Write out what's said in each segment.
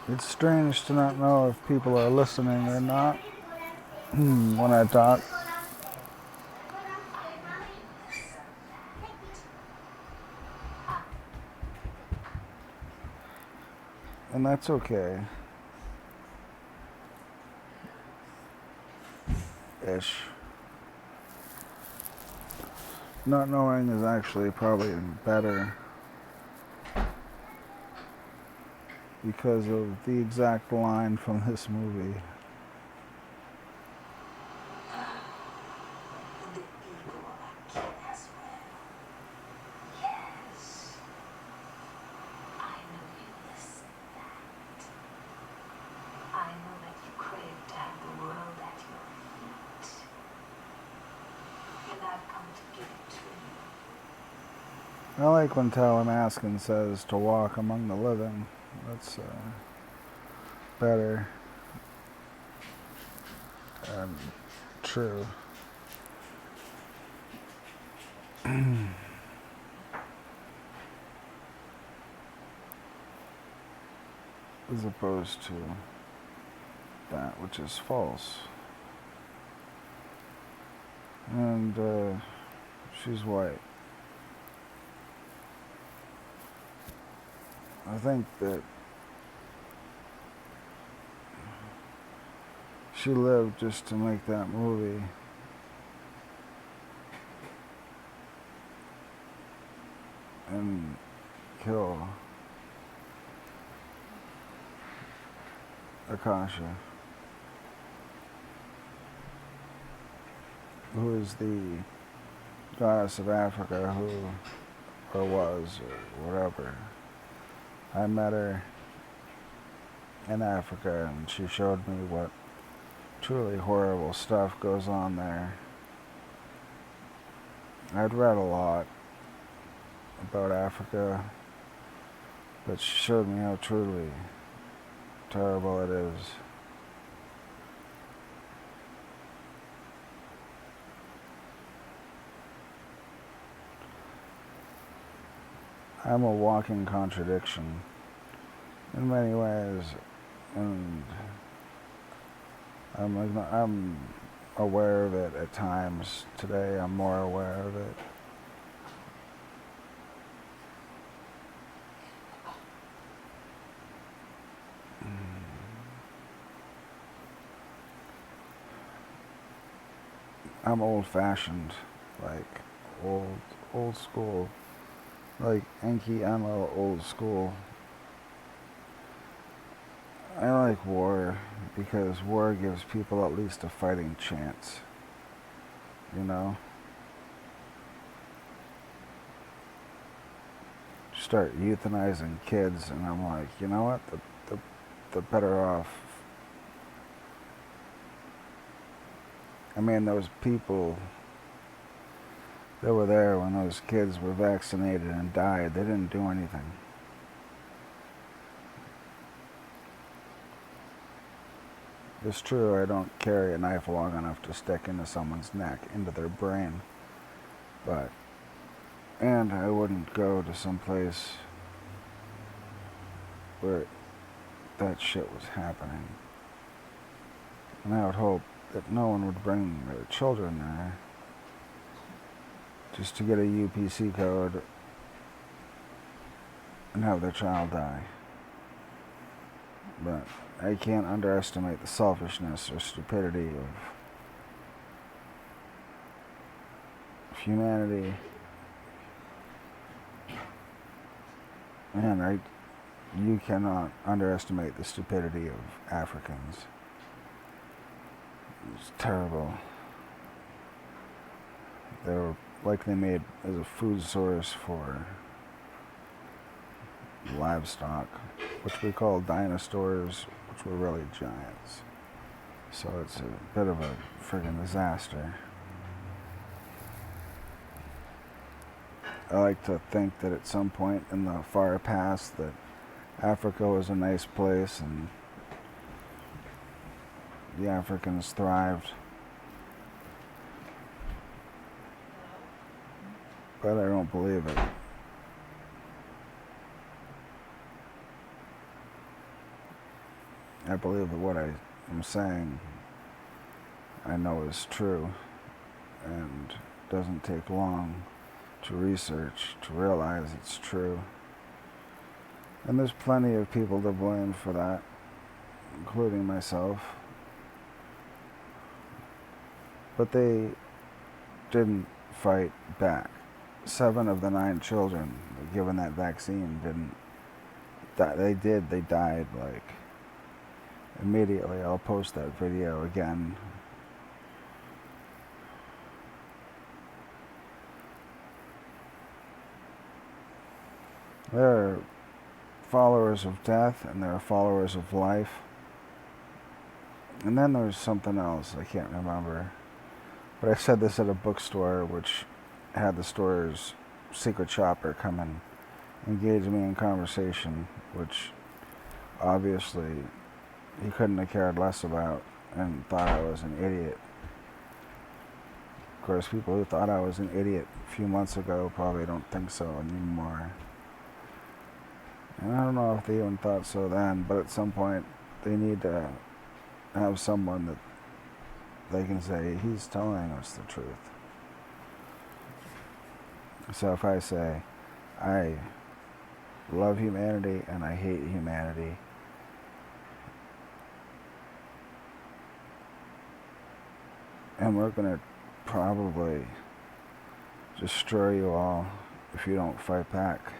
It's strange to not know if people are listening or not when I talk, and that's okay. Ish. Not knowing is actually probably better because of the exact line from this movie. I like when Talamaskin says to walk among the living. That's better and true. As opposed to that which is false. And she's white. I think that she lived just to make that movie. And kill Akasha, who is the goddess of Africa, or was, or whatever. I met her in Africa, and she showed me what truly horrible stuff goes on there. I'd read a lot about Africa, but she showed me how truly terrible it is. I'm a walking contradiction in many ways, and I'm aware of it at times. Today I'm more aware of it. I'm old-fashioned, like old school, like Enki Enlil old school. I like war because war gives people at least a fighting chance, you know? Start euthanizing kids, and I'm like, you know what? The better off. I mean, those people that were there when those kids were vaccinated and died, they didn't do anything. It's true, I don't carry a knife long enough to stick into someone's neck, into their brain. And I wouldn't go to some place where that shit was happening. And I would hope that no one would bring their children there just to get a UPC code and have their child die. But I can't underestimate the selfishness or stupidity of humanity. And you cannot underestimate the stupidity of Africans. It's terrible. They were likely made as a food source for livestock, which we call dinosaurs, which were really giants. So it's a bit of a friggin' disaster. I like to think that at some point in the far past that Africa was a nice place and the Africans thrived. But I don't believe it. I believe that what I am saying I know is true, and it doesn't take long to research to realize it's true. And there's plenty of people to blame for that, including myself. But they didn't fight back. 7 of the 9 children given that vaccine didn't die. They died like immediately. I'll post that video again. There are followers of death and there are followers of life. And then there's something else, I can't remember. But I said this at a bookstore which had the store's secret shopper come and engage me in conversation, which obviously he couldn't have cared less about and thought I was an idiot. Of course, people who thought I was an idiot a few months ago probably don't think so anymore. And I don't know if they even thought so then, but at some point they need to have someone that they can say, he's telling us the truth. So if I say, I love humanity and I hate humanity, and we're going to probably destroy you all if you don't fight back,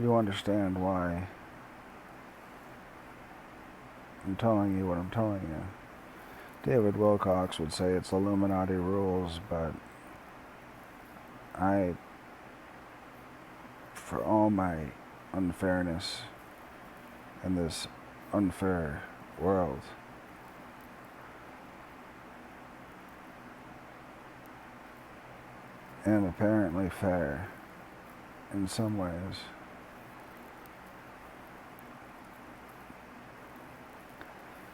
you understand why I'm telling you what I'm telling you. David Wilcox would say it's Illuminati rules, but for all my unfairness in this unfair world, am apparently fair in some ways.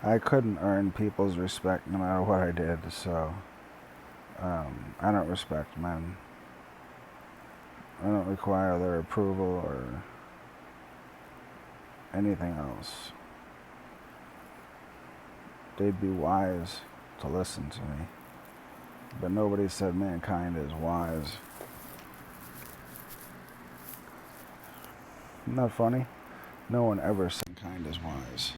I couldn't earn people's respect no matter what I did, so I don't respect men. I don't require their approval or anything else. They'd be wise to listen to me, but nobody said mankind is wise. Isn't that funny? No one ever said mankind is wise.